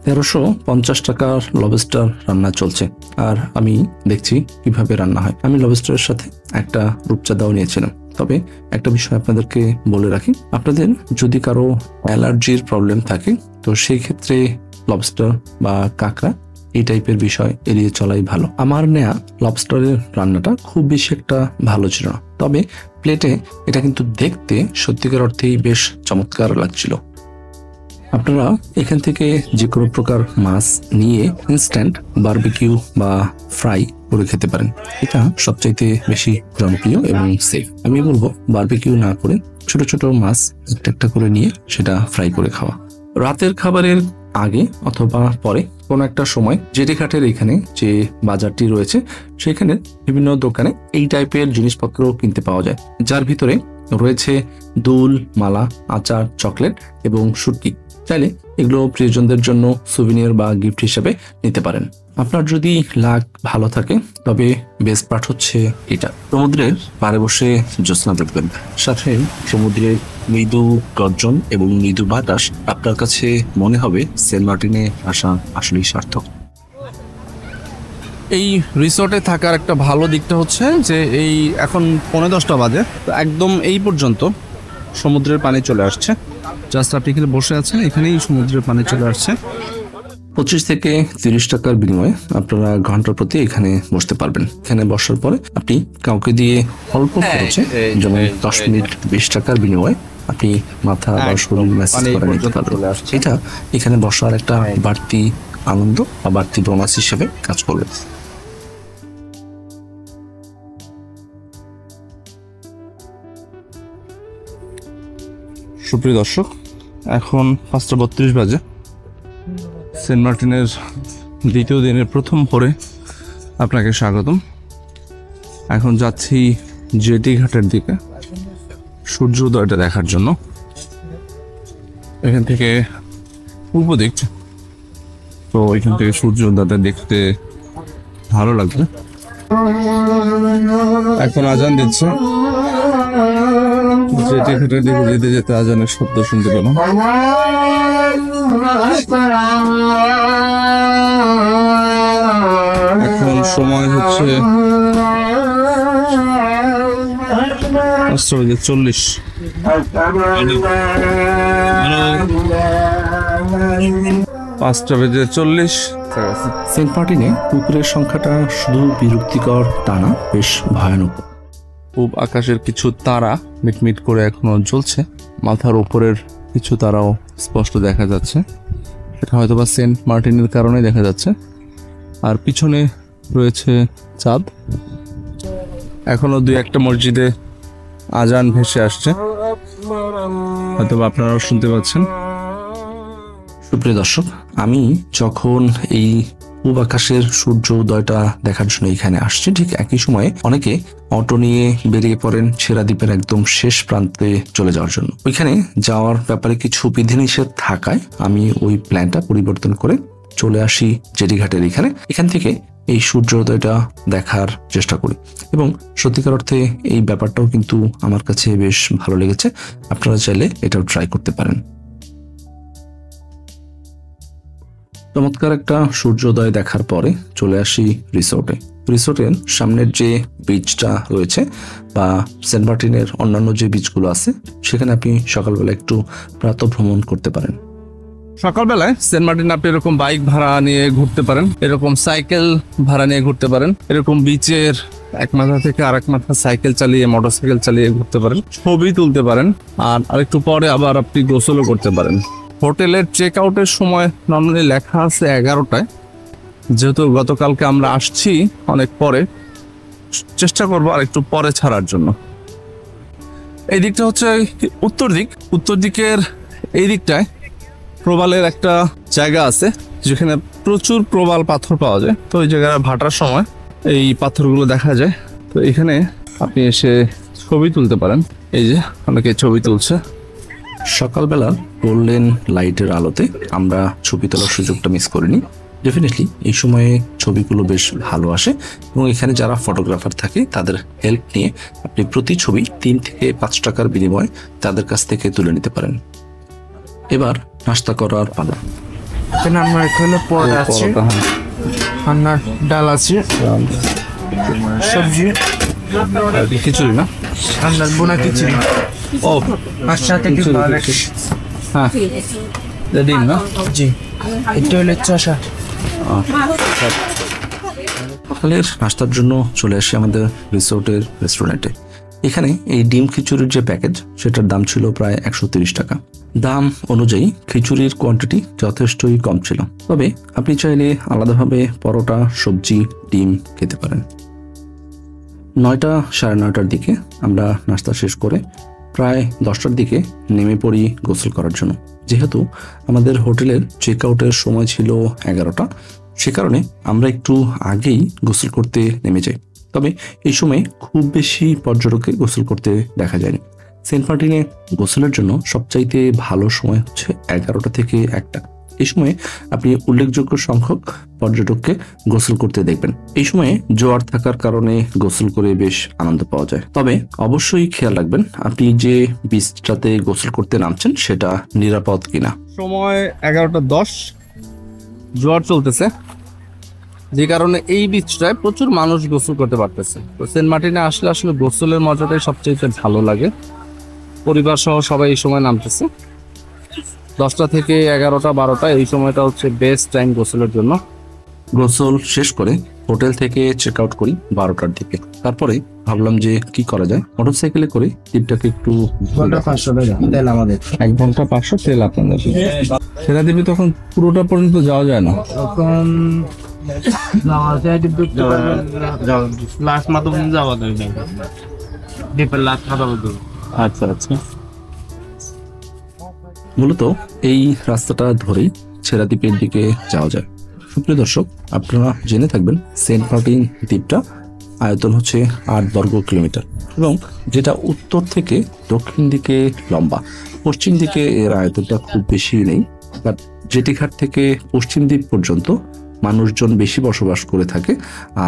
1350 টাকার লবস্টার রান্না চলছে, আর আমি দেখছি কিভাবে রান্না হয়। আমি লবস্টারের সাথে একটা রূপচাঁদাও নিয়েছিলাম। তবে একটা বিষয় আপনাদেরকে বলে রাখি, আপনাদের যদি কারো অ্যালার্জির প্রবলেম থাকে তো সেই ক্ষেত্রে লবস্টার বা কাঁকড়া এই টাইপের বিষয় এড়িয়ে চলাই ভালো। আমার নেয়া লবস্টারের রান্নাটা খুব বেশি একটা ভালো ছিল না, তবে প্লেটে এটা কিন্তু দেখতে সত্যিকার অর্থেই বেশ চমৎকার লাগছিল। আপনারা এখান থেকে যে কোনো প্রকার মাছ নিয়ে ইনস্ট্যান্ট বারবিকিউ বা ফ্রাই করে খেতে পারেন। এটা সবচাইতে বেশি জনপ্রিয় এবং সেফ। আমি বলবো বারবিকিউ না করে ছোট ছোট মাছ একটা একটা করে নিয়ে সেটা ফ্রাই করে খাওয়া। রাতের খাবারের আগে অথবা পরে কোনো একটা সময় জেটিঘাটের এখানে যে বাজারটি রয়েছে সেখানে বিভিন্ন দোকানে এই টাইপের জিনিসপত্র কিনতে পাওয়া যায়, যার ভিতরে রয়েছে দুল, মালা, আচার, চকলেট এবং শুটকি। চাইলে এগুলো প্রিয়জনদের জন্য সুভিনিয়র বা গিফট হিসেবে নিতে পারেন। আপনার যদি লাক ভালো থাকে তবে বেস্ট পার্ট হচ্ছে এটা, সমুদ্রের পাড়ে বসে জ্যোৎস্না দেখবেন, সাথে সমুদ্রের মৃদু গর্জন এবং মৃদু বাতাস। আপনার কাছে মনে হবে সেন্ট মার্টিনে আসা আসলেই সার্থক। এই রিসোর্টে থাকার একটা ভালো দিকটা হচ্ছে যে এই এখন 10:45 বাজে, তো একদম এই পর্যন্ত সমুদ্রের পানি চলে আসছে। জাস্ট আপনি এখানে বসে আছেন, এখানেই সমুদ্রের পানি চলে আসছে। 25 থেকে 30 টাকার বিনিময়ে আপনারা ঘন্টা প্রতি এখানে বসতে পারবেন। এখানে বসার পরে আপনি কাউকে দিয়ে অল্প খরচে, যেমন 10 মিনিট 20 টাকার বিনিময়ে আপনি মাথা বা একদম, শরীর ম্যাসেজ মানে এই করে নিতে পর্যন্ত চলে পারবেন। আসছে। এটা এখানে বসার একটা বাড়তি আনন্দ বা বাড়তি বোনাস হিসেবে কাজ করবে। সুপ্রিয় দর্শক, এখন 5:32 বাজে। সেন্ট মার্টিনের দ্বিতীয় দিনের প্রথম ভোরে আপনাকে স্বাগতম। এখন যাচ্ছি জেটি ঘাটের দিকে সূর্য উদয়টা দেখার জন্য। এখান থেকে পূর্ব দিক, তো এখান থেকে সূর্য উদয়টা দেখতে ভালো লাগবে। এখন আজান দিচ্ছে, জেটি ঘাটের দিকে যেতে যেতে আজানের শব্দ শুনতে পেলাম। এখন সময় হচ্ছে 5:40। পাঁচটা বেজে 40। সেন্ট মার্টিনে কুকুরের সংখ্যাটা শুধু বিরক্তিকর তা না, বেশ ভয়ানক। পূব আকাশের কিছু তারা মিটমিট করে এখনো জ্বলছে। মাথার উপরের কিছু তারাও স্পষ্ট দেখা যাচ্ছে, সেটা হয়তোবা সেন্ট মার্টিনের কারণে দেখা যাচ্ছে। আর পিছনে রয়েছে চাঁদ। এখনো দুই একটা মসজিদে আজান ভেসে আসছে, হয়তোবা আপনারাও শুনতে পাচ্ছেন। সুপ্রিয় দর্শক, আমি যখন এই পূব আকাশের সূর্য উদয়টা দেখার জন্য এখানে আসছি, ঠিক একই সময়ে অনেকে অটো নিয়ে বেরিয়ে পড়েন ছেড়া দ্বীপের একদম শেষ প্রান্তে চলে যাওয়ার জন্য। ওইখানে যাওয়ার ব্যাপারে কিছু বিধিনিষেধ থাকায় আমি ওই প্ল্যানটা পরিবর্তন করে চলে আসি জেটি ঘাটের এখান থেকে এই সূর্য উদয়টা দেখার চেষ্টা করি। এবং সত্যিকার অর্থে এই ব্যাপারটাও কিন্তু আমার কাছে বেশ ভালো লেগেছে। আপনারা চাইলে এটাও ট্রাই করতে পারেন। চমৎকার একটা সূর্যোদয় দেখার পরে চলে আসি রিসোর্টের সামনের যে বিচটা রয়েছে বা সেন্ট মার্টিনের অন্যান্য যে বিচগুলো আছে, সেখানে আপনি সকালবেলা একটু প্রাতঃ ভ্রমণ করতে পারেন। সকালবেলায় সেন্ট মার্টিন আপনি এরকম বাইক ভাড়া নিয়ে ঘুরতে পারেন, এরকম সাইকেল ভাড়া নিয়ে ঘুরতে পারেন, এরকম বিচের এক মাথা থেকে আরেক মাথা সাইকেল চালিয়ে, মোটরসাইকেল চালিয়ে ঘুরতে পারেন, ছবি তুলতে পারেন। আর আরেকটু পরে আবার আপনি গোসলও করতে পারেন। হোটেলের চেক আউটের সময় নর্মালি লেখা আছে 11টায়। যেহেতু গতকালকে আমরা আসছি অনেক পরে, চেষ্টা করবো আর একটু পরে ছাড়ার জন্য। এই দিকটা হচ্ছে উত্তর দিকের এই দিকটায় প্রবালের একটা জায়গা আছে যেখানে প্রচুর প্রবাল পাথর পাওয়া যায়। তো ওই জায়গায় ভাটার সময় এই পাথরগুলো দেখা যায়। তো এখানে আপনি এসে ছবি তুলতে পারেন। এই যে অনেকে ছবি তুলছে। সকালবেলা গোল্ডেন লাইটের আলোতে আমরা ছবি তোলার সুযোগটা মিস করিনি। ডেফিনেটলি এই সময়ে ছবিগুলো বেশ ভালো আসে এবং এখানে যারা ফটোগ্রাফার থাকে তাদের হেল্প নিয়ে আপনি প্রতি ছবি 3 থেকে 5 টাকার বিনিময়ে তাদের কাছ থেকে তুলে নিতে পারেন। এবার নাস্তা করার পালা। এখানে আমরা এখানে পরোটা আছে, রান্নার ডাল আছে, সবজি, খিচুড়ি না, রান্নার বোনা খিচুড়ি, ও আর সাথে কি খিচুড়ি, ভালো খিচুড়ি। হ্যাঁ, ডিম না, জি, এটা হলো চষা। সকালের নাস্তার জন্য চলে আসি আমাদের রিসোর্টের রেস্টুরেন্টে। এখানে এই ডিম খিচুড়ির যে প্যাকেজ, সেটার দাম ছিল প্রায় 130 টাকা। দাম অনুযায়ী খিচুড়ির কোয়ান্টিটি যথেষ্টই কম ছিল, তবে আপনি চাইলে আলাদাভাবে পরোটা, সবজি, ডিম খেতে পারেন। 9টা সাড়ে 9টার দিকে আমরা নাস্তা শেষ করে প্রায় 10টার দিকে নেমে পড়ি গোসল করার জন্য। যেহেতু আমাদের হোটেলের চেক আউটের সময় ছিল 11টা, সে কারণে আমরা একটু আগেই গোসল করতে নেমে যাই। তবে এই সময় খুব বেশি পর্যটককে গোসল করতে দেখা যায়নি। সেন্ট মার্টিনে গোসলের জন্য সবচাইতে ভালো সময় হচ্ছে 11টা থেকে 1টা। এই সময়ে আপনি উল্লেখযোগ্য সংখ্যক পর্যটককে গোসল করতে দেখবেন। এই সময়ে জোয়ার থাকার কারণে গোসল করে বেশ আনন্দ পাওয়া যায়। তবে অবশ্যই খেয়াল রাখবেন আপনি যে বিচটাতে গোসল করতে নামছেন সেটা নিরাপদ কিনা। সময় 11:10, জোয়ার চলতেছে, যে কারণে এই বিচটায় প্রচুর মানুষ গোসল করতে পারতেছে। তো সেন্ট মার্টিনে আসলে গোসলের মজাটাই সবচেয়ে ভালো লাগে। পরিবার সহ সবাই এই সময় নামতেছে। 10টা থেকে 11টা 12টা এই সময়টা হচ্ছে বেস্ট টাইম গোসলের জন্য। গোসল শেষ করে হোটেল থেকে চেক আউট করি 12টার দিকে। তারপরে ভাবলাম যে কি করা যায়, মোটরসাইকেলে করে দ্বীপটাকে একটু 500 টাকা তেল আমাদের, 1 ঘন্টা 500 তেল আপনাদের। সেরা দ্বীপে তখন পুরোটা পর্যন্ত যাওয়া যায় না, তখন লাস্ট মাথা পর্যন্ত যাওয়া যায়, দ্বীপের লাস্ট মাথা পর্যন্ত। আচ্ছা আচ্ছা। মূলত এই রাস্তাটা ধরেই ছেড়া দ্বীপের দিকে যাওয়া যায়। সুপ্রিয় দর্শক, আপনারা জেনে থাকবেন সেন্ট মার্টিন দ্বীপটা আয়তন হচ্ছে 8 বর্গ কিলোমিটার এবং যেটা উত্তর থেকে দক্ষিণ দিকে লম্বা। পশ্চিম দিকে এর আয়তনটা খুব বেশি নেই, বাট জেটিঘাট থেকে পশ্চিম দ্বীপ পর্যন্ত মানুষজন বেশি বসবাস করে থাকে।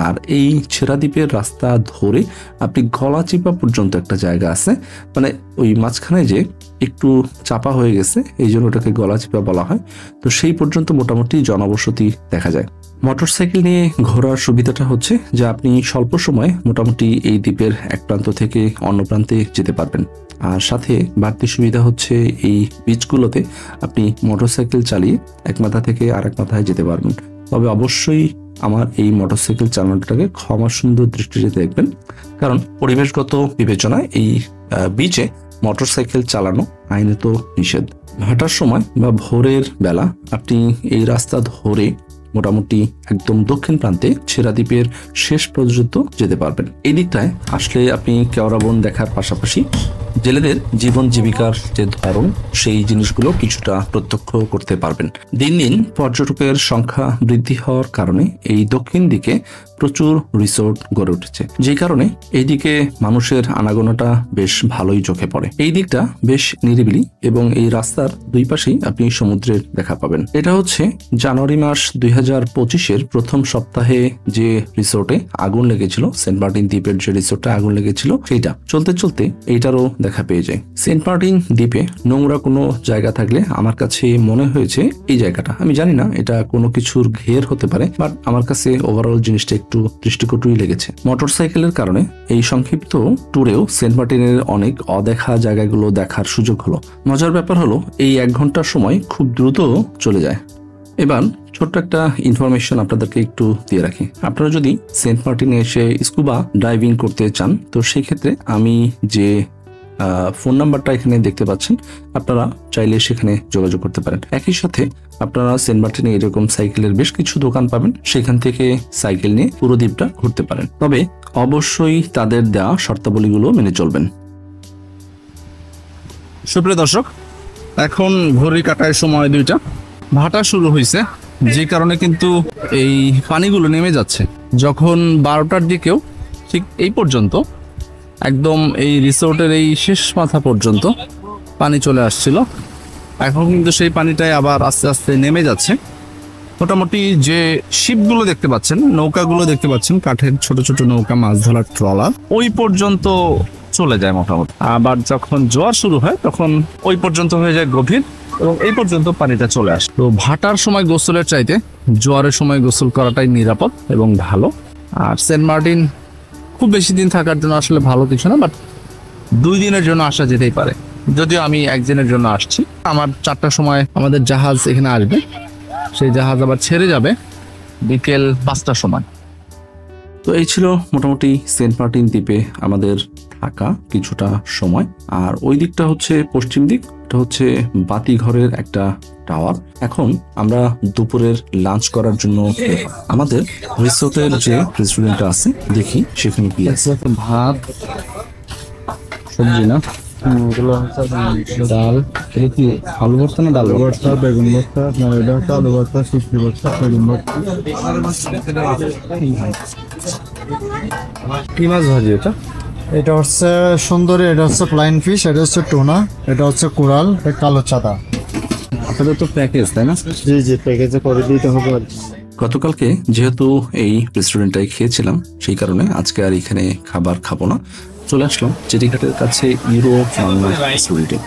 আর এই ছেড়া দ্বীপের রাস্তা ধরে আপনি গলাচিপা পর্যন্ত একটা জায়গা আছে, মানে ওই মাঝখানে যে একটু চাপা হয়ে গেছে এই জন্য ওটাকে গলাচিপা বলা হয়। তো সেই পর্যন্ত মোটামুটি জনবসতি দেখা যায়। মোটরসাইকেল নিয়ে ঘোরার সুবিধাটা হচ্ছে যে আপনি স্বল্প সময়ে মোটামুটি এই দ্বীপের এক প্রান্ত থেকে অন্য প্রান্তে যেতে পারবেন। আর সাথে বাড়তি সুবিধা হচ্ছে এই বিচগুলোতে আপনি মোটরসাইকেল চালিয়ে এক মাথা থেকে আরেক মাথায় যেতে পারবেন। তবে অবশ্যই আমার এই মোটরসাইকেল চালানোটাকে ক্ষমা সুন্দর দৃষ্টিতে দেখবেন, কারণ পরিবেশগত বিবেচনায় এই বিচে মোটরসাইকেল চালানো আইনত নিষেধ। ভাটার সময় বা ভোরের বেলা আপনি এই রাস্তা ধরে মোটামুটি একদম দক্ষিণ প্রান্তে ছেড়া দ্বীপের শেষ পর্যন্ত যেতে পারবেন। এই দিকটায় আসলে আপনি কেওড়া বন দেখার পাশাপাশি জেলেদের জীবন জীবিকার যে ধরন সেই জিনিসগুলো কিছুটা প্রত্যক্ষ করতে পারবেন। দিন দিন পর্যটকের সংখ্যা বৃদ্ধি হওয়ার কারণে এই দক্ষিণ দিকে প্রচুর রিসোর্ট গড়ে উঠেছে, যে কারণে এইদিকে মানুষের আনাগোনাটা বেশ ভালোই চোখে পড়ে। এই দিকটা বেশ নিরিবিলি এবং এই রাস্তার দুই পাশেই আপনি সমুদ্রের দেখা পাবেন। এটা হচ্ছে জানুয়ারি মাস 2025-এর প্রথম সপ্তাহে যে রিসোর্টে আগুন লেগেছিল, সেন্ট মার্টিন দ্বীপের যে রিসোর্টে আগুন লেগেছিল সেইটা চলতে চলতে এইটারও দেখা পেয়ে যায়। সেন্ট মার্টিন দ্বীপে নোংরা কোনো জায়গা থাকলে আমার কাছে মনে হয়েছে এই জায়গাটা, আমি জানি না এটা কোনো কিছুর ঘের হতে পারে, বাট আমার কাছে ওভারঅল জিনিসটা একটু দৃষ্টিকটুই লেগেছে। মোটরসাইকেলের কারণে এই সংক্ষিপ্ত ট্যুরেও সেন্ট মার্টিনের অনেক অদেখা জায়গাগুলো দেখার সুযোগ হলো। মজার ব্যাপার হলো এই 1 ঘন্টার সময় খুব দ্রুত চলে যায়। এবার ছোট্ট একটা ইনফরমেশন আপনাদেরকে একটু দিয়ে রাখি। আপনারা যদি সেন্ট মার্টিনে এসে স্কুবা ডাইভিং করতে চান তো সেক্ষেত্রে আমি যে ফোন নাম্বারটা এখানে দেখতে পাচ্ছেন, আপনারা চাইলে সেখানে যোগাযোগ করতে পারেন। একই সাথে আপনারা সেন্ট মার্টিনে এরকম সাইকেলের বেশ কিছু দোকান পাবেন, সেখান থেকে সাইকেল নিয়ে পুরো দ্বীপটা ঘুরতে পারেন। তবে অবশ্যই তাদের দেওয়া শর্তাবলীগুলো মেনে চলবেন। সুপ্রিয় দর্শক, এখন ঘড়ি কাটায় সময় 2টা, ভাটা শুরু হয়েছে, যে কারণে কিন্তু এই পানিগুলো নেমে যাচ্ছে। যখন 12টার দিকেও ঠিক এই পর্যন্ত একদম এই রিসোর্টের এই শেষ মাথা পর্যন্ত পানি চলে আসছিল, এখন কিন্তু সেই পানিটাই আবার আস্তে আস্তে নেমে যাচ্ছে। মোটামুটি যে শিপগুলো দেখতে পাচ্ছেন, নৌকাগুলো দেখতে পাচ্ছেন, কাঠের ছোট ছোট নৌকা, মাছ ধরার ট্রলার, ওই পর্যন্ত চলে যায় মোটামুটি। আবার যখন জোয়ার শুরু হয় তখন ওই পর্যন্ত হয়ে যায় গভীর এবং এই পর্যন্ত পানিটা চলে আসে। তো ভাটার সময় গোসলের চাইতে জোয়ারের সময় গোসল করাটাই নিরাপদ এবং ভালো। আর সেন্ট মার্টিন খুব বেশি দিন থাকার জন্য আসলে ভালো কিছু না, বাট 2 দিনের জন্য আসা যেতেই পারে। যদিও আমি 1 দিনের জন্য আসছি। আমার 4টার সময় আমাদের জাহাজ এখানে আসবে, সেই জাহাজ আবার ছেড়ে যাবে বিকেল 5টার সময়। তো এই ছিল মোটামুটি সেন্ট মার্টিন দ্বীপে আমাদের থাকা কিছুটা সময়। আর ওই দিকটা হচ্ছে পশ্চিম দিক, এটা হচ্ছে বাতিঘরের একটা টাওয়ার। এখন আমরা দুপুরের লাঞ্চ করার জন্য আমাদের রিসোর্টের যে রেস্টুরেন্টটা আছে দেখি সেখানে কি আছে। ভাত, সবজি না, ডাল, এটা কি আলু ভর্তা না ডাল ভর্তা? বেগুন ভর্তা, এটা হচ্ছে আলু ভর্তা, শুটকি ভর্তা, বেগুন ভর্তা। কি মাছ ভাজি এটা? এটা হচ্ছে সুন্দরী, এটা হচ্ছে ফ্লাইং ফিশ, এটা হচ্ছে টুনা, এটা হচ্ছে কোরাল, এটা কালো চাঁদা। আপনাদের তো প্যাকেজ, তাই না? জি জি, প্যাকেজে করে দিতে হবে। গতকালকে যেহেতু এই রেস্টুরেন্টটাই খেয়েছিলাম সেই কারণে আজকে আর এখানে খাবার খাবো না, চলে আসলাম জেটিঘাটের কাছে ইউরো বাংলা রেস্টুরেন্টে।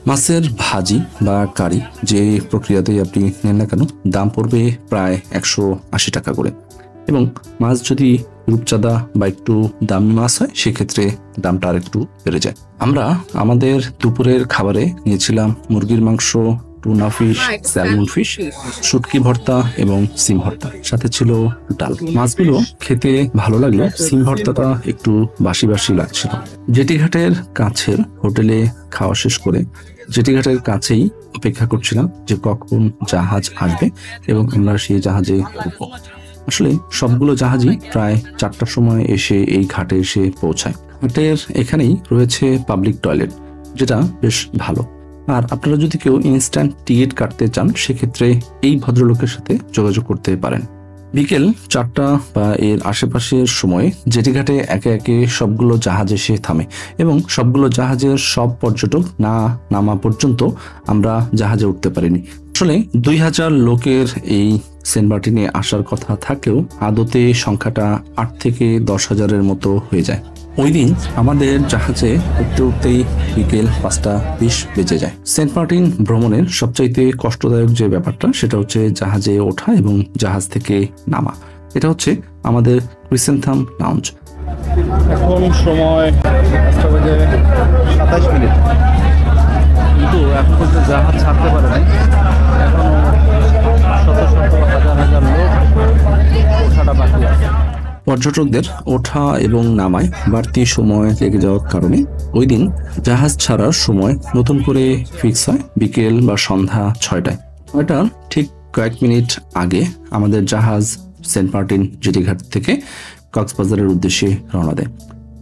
মাছের ভাজি বা কারি যে প্রক্রিয়াতেই আপনি নেন না কেন দাম পড়বে প্রায় 180 টাকা করে, এবং মাছ যদি রূপচাঁদা বা একটু দামি মাছ হয় সেক্ষেত্রে দামটা আর একটু বেড়ে যায়। আমরা আমাদের দুপুরের খাবারে নিয়েছিলাম মুরগির মাংস, টুনা ফিশ, স্যালমন ফিশ, শুটকি ভর্তা এবং সিম ভর্তা, সাথে ছিল ডাল। মাছগুলো খেতে ভালো লাগলো, সিম ভর্তাটা একটু বাসি বাসি লাগছিল। জেটিঘাটের কাছের হোটেলে খাওয়া শেষ করে জেটিঘাটের কাছেই অপেক্ষা করছিলাম যে কখন জাহাজ আসবে এবং আমরা সেই জাহাজে উঠবো। আসলে সবগুলো জাহাজই প্রায় 4টার সময় এসে এই ঘাটে এসে পৌঁছায়। ঘাটের এখানেই রয়েছে পাবলিক টয়লেট, যেটা বেশ ভালো। আর আপনারা যদি কেউ ইনস্ট্যান্ট টিকিট কাটতে চান সেক্ষেত্রে এই ভদ্রলোকের সাথে যোগাযোগ করতে পারেন। বিকেল 4টা বা এর আশেপাশের সময় জেটিঘাটে একে একে সবগুলো জাহাজ এসে থামে এবং সবগুলো জাহাজের সব পর্যটক না নামা পর্যন্ত আমরা জাহাজে উঠতে পারিনি। আসলে 2000 লোকের এই সেন্ট মার্টিনে আসার কথা থাকলেও আদতে সংখ্যাটা 8 থেকে 10,000-এর মতো হয়ে যায়। ওই দিন আমাদের জাহাজে উঠতে উঠতেই বিকেল 5:20 বেজে যায়। সেন্ট মার্টিন ভ্রমণের সবচাইতে কষ্টদায়ক যে ব্যাপারটা সেটা হচ্ছে জাহাজে ওঠা এবং জাহাজ থেকে নামা। এটা হচ্ছে আমাদের ক্রিসেন্থাম লাউঞ্জ। এখন সময় 27 মিনিট, কিন্তু এখন পর্যন্ত জাহাজ ছাড়তে পারে নাই। এখনো শত শত হাজার হাজার লোক ওঠাটা বাকি আছে। পর্যটকদের ওঠা এবং নামায় বাড়তি সময় লেগে যাওয়ার কারণে ওই দিন জাহাজ ছাড়ার সময় নতুন করে ফিক্স হয় বিকেল বা সন্ধ্যা 6টায়। ওইটার ঠিক কয়েক মিনিট আগে আমাদের জাহাজ সেন্ট মার্টিন জেটিঘাট থেকে কক্সবাজারের উদ্দেশ্যে রওনা দেয়।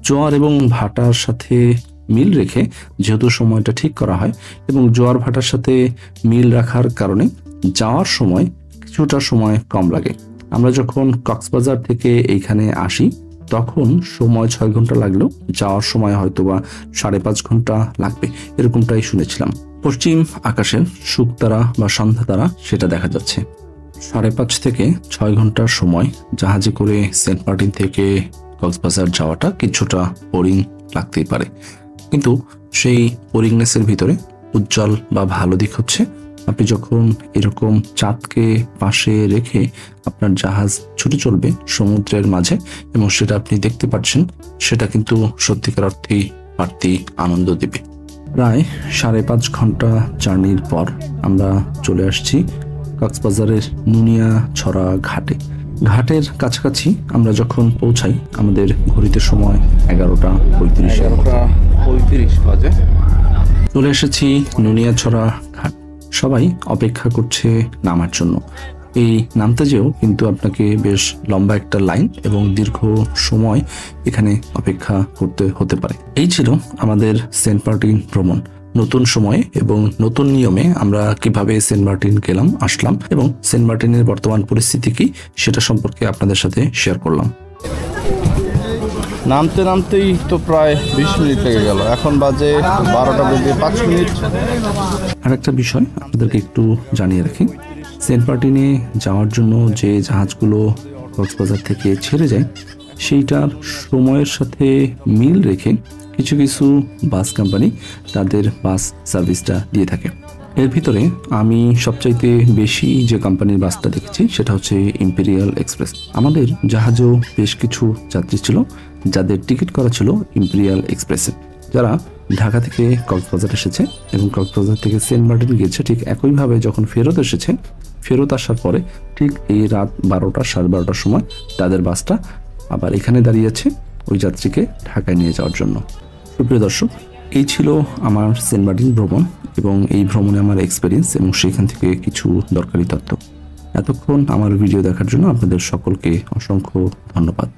জোয়ার এবং ভাটার সাথে মিল রেখে যেহেতু সময়টা ঠিক করা হয় এবং জোয়ার ভাটার সাথে মিল রাখার কারণে যাওয়ার সময় কিছুটা সময় কম লাগে। আমরা যখন কক্সবাজার থেকে এইখানে আসি তখন সময় 6 ঘন্টা লাগলেও যাওয়ার সময় হয়তোবা 5.5 ঘন্টা লাগবে, এরকমটাই শুনেছিলাম। পশ্চিম আকাশের শুকতারা বা সন্ধ্যা তারা সেটা দেখা যাচ্ছে। 5.5 থেকে 6 ঘন্টার সময় জাহাজে করে সেন্ট মার্টিন থেকে কক্সবাজার যাওয়াটা কিছুটা বোরিং লাগতেই পারে, কিন্তু সেই বোরিংনেসের ভিতরে উজ্জ্বল বা ভালো দিক হচ্ছে আপনি যখন এরকম চাঁদকে পাশে রেখে আপনার জাহাজ ছুটে চলবে সমুদ্রের মাঝে এবং সেটা আপনি দেখতে পাচ্ছেন, সেটা কিন্তু সত্যিকার অর্থেই বাড়তি আনন্দ দেবে। প্রায় 5.5 ঘন্টা জার্নির পর আমরা চলে আসছি কক্সবাজারের নুনিয়াছড়া ঘাটে। ঘাটের কাছাকাছি আমরা যখন পৌঁছাই আমাদের ঘড়িতে সময় 11:35 বাজে। চলে এসেছি নুনিয়াছড়া ঘাট। সবাই অপেক্ষা করছে নামার জন্য। এই নামতে যেও কিন্তু আপনাকে বেশ লম্বা একটা লাইন এবং দীর্ঘ সময় এখানে অপেক্ষা করতে হতে পারে। এই ছিল আমাদের সেন্ট মার্টিন ভ্রমণ। নতুন সময়ে এবং নতুন নিয়মে আমরা কিভাবে সেন্ট মার্টিন গেলাম আসলাম এবং সেন্ট মার্টিনের বর্তমান পরিস্থিতি কি সেটা সম্পর্কে আপনাদের সাথে শেয়ার করলাম। নামতে নামতেই তো প্রায় 20 মিনিট লেগে গেল, এখন বাজে 12:05। আরেকটা বিষয় আপনাদেরকে একটু জানিয়ে রাখি, সেন্ট মার্টিনে যাওয়ার জন্য যে জাহাজগুলো কক্সবাজার থেকে ছেড়ে যায় সেইটার সময়ের সাথে মিল রেখে কিছু কিছু বাস কোম্পানি তাদের বাস সার্ভিসটা দিয়ে থাকে। এর ভিতরে আমি সবচাইতে বেশি যে কোম্পানির বাসটা দেখেছি সেটা হচ্ছে ইম্পেরিয়াল এক্সপ্রেস। আমাদের জাহাজেও বেশ কিছু যাত্রী ছিল যাদের টিকিট করা ছিল ইম্পেরিয়াল এক্সপ্রেসে, যারা ঢাকা থেকে কক্সবাজার এসেছে এবং কক্সবাজার থেকে সেন্ট মার্টিন গিয়েছে। ঠিক একইভাবে যখন ফেরত এসেছে, ফেরত আসার পরে ঠিক এই রাত 12টা 12:30টার সময় তাদের বাসটা আবার এখানে দাঁড়িয়েছে ওই যাত্রীকে ঢাকায় নিয়ে যাওয়ার জন্য। সুপ্রিয় দর্শক, এই ছিল আমার সেন্ট মার্টিন ভ্রমণ এবং এই ভ্রমণে আমার এক্সপিরিয়েন্স এবং সেখান থেকে কিছু দরকারি তথ্য। এতক্ষণ আমার ভিডিও দেখার জন্য আপনাদের সকলকে অসংখ্য ধন্যবাদ।